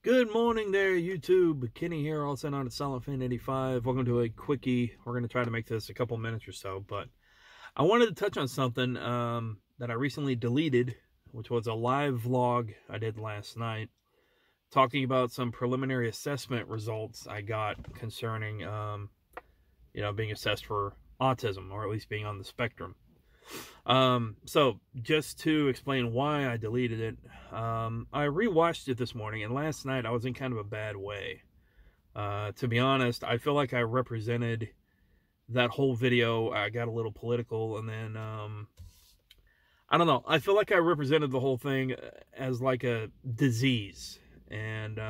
Good morning there, YouTube. Kenny here, also known as SolidFan85. Welcome to a quickie. We're going to try to make this a couple minutes or so, but I wanted to touch on something that I recently deleted, which was a live vlog I did last night, talking about some preliminary assessment results I got concerning, being assessed for autism, or at least being on the spectrum. So just to explain why I deleted it, I rewatched it this morning, and last night I was in kind of a bad way. To be honest, I feel like I represented that whole video. I got a little political, and then, I don't know. I feel like I represented the whole thing as like a disease, and,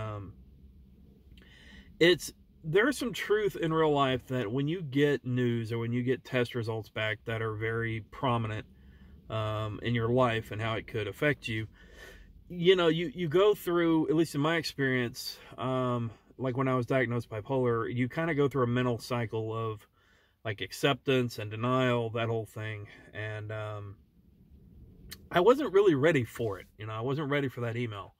there's some truth in real life that when you get news or when you get test results back that are very prominent in your life and how it could affect you, you go through, at least in my experience, like when I was diagnosed bipolar, you kind of go through a mental cycle of like acceptance and denial, that whole thing. And I wasn't really ready for it. I wasn't ready for that email.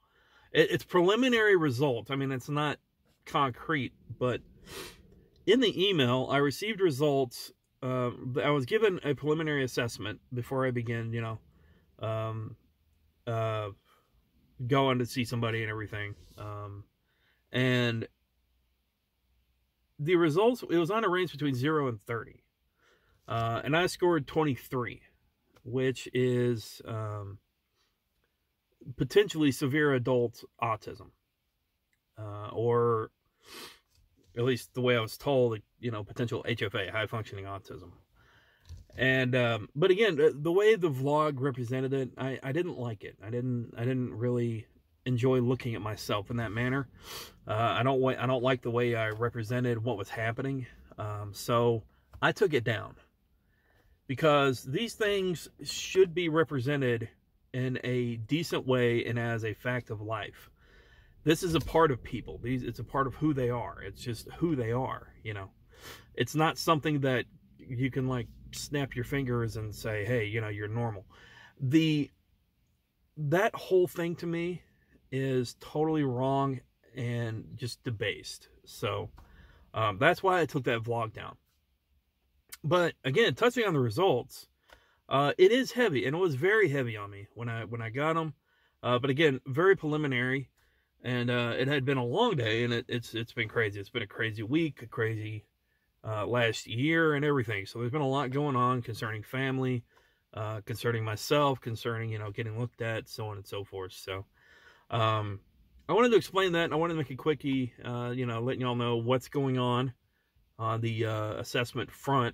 It's preliminary results. I mean, it's not concrete, but in the email I received results. I was given a preliminary assessment before I began going to see somebody and everything, and the results, it was on a range between 0 and 30, and I scored 23, which is potentially severe adult autism, or at least the way I was told, potential HFA, high functioning autism. And but again, the way the vlog represented it, I didn't like it. I didn't really enjoy looking at myself in that manner. I don't like the way I represented what was happening. So I took it down, because these things should be represented in a decent way and as a fact of life. This is a part of people. It's a part of who they are. It's just who they are, It's not something that you can, like, snap your fingers and say, hey, you're normal. That whole thing to me is totally wrong and just debased. So that's why I took that vlog down. But again, touching on the results, it is heavy, and it was very heavy on me when I got them. But again, very preliminary. And it had been a long day, and it's been crazy. It's been a crazy week, a crazy last year, and everything. So there's been a lot going on concerning family, concerning myself, concerning, getting looked at, so on and so forth. So I wanted to explain that, and I wanted to make a quickie, letting y'all know what's going on the assessment front.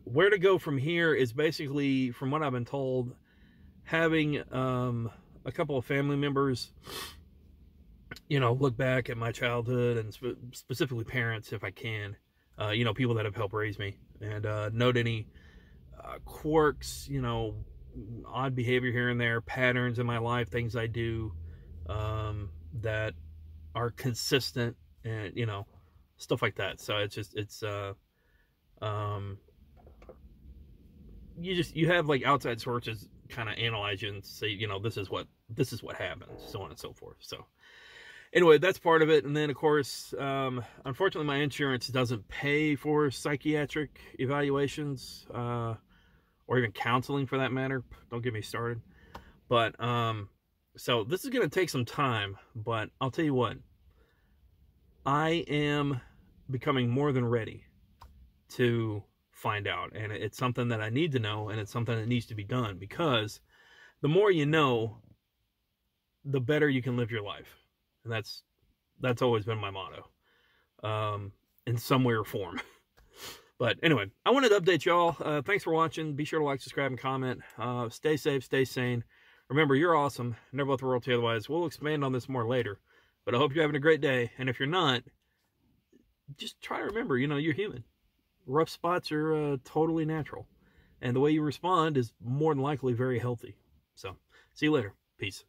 Where to go from here is basically, from what I've been told, having a couple of family members look back at my childhood, and specifically parents, if I can, people that have helped raise me, and note any quirks, odd behavior here and there, patterns in my life, things I do that are consistent, and stuff like that. So you have like outside sources kind of analyze you and say, this is what happens, so on and so forth. So anyway, that's part of it. And then, of course, unfortunately, my insurance doesn't pay for psychiatric evaluations, or even counseling for that matter. Don't get me started. But, so this is going to take some time, but I'll tell you what, I am becoming more than ready to find out. And it's something that I need to know, and it's something that needs to be done, because the more you know, the better you can live your life. And that's always been my motto, in some way or form. But anyway, I wanted to update y'all. Thanks for watching. Be sure to like, subscribe, and comment. Stay safe, stay sane. Remember, you're awesome. Never let the world tell you otherwise. We'll expand on this more later. But I hope you're having a great day. And if you're not, just try to remember, you're human. Rough spots are totally natural. And the way you respond is more than likely very healthy. So, see you later. Peace.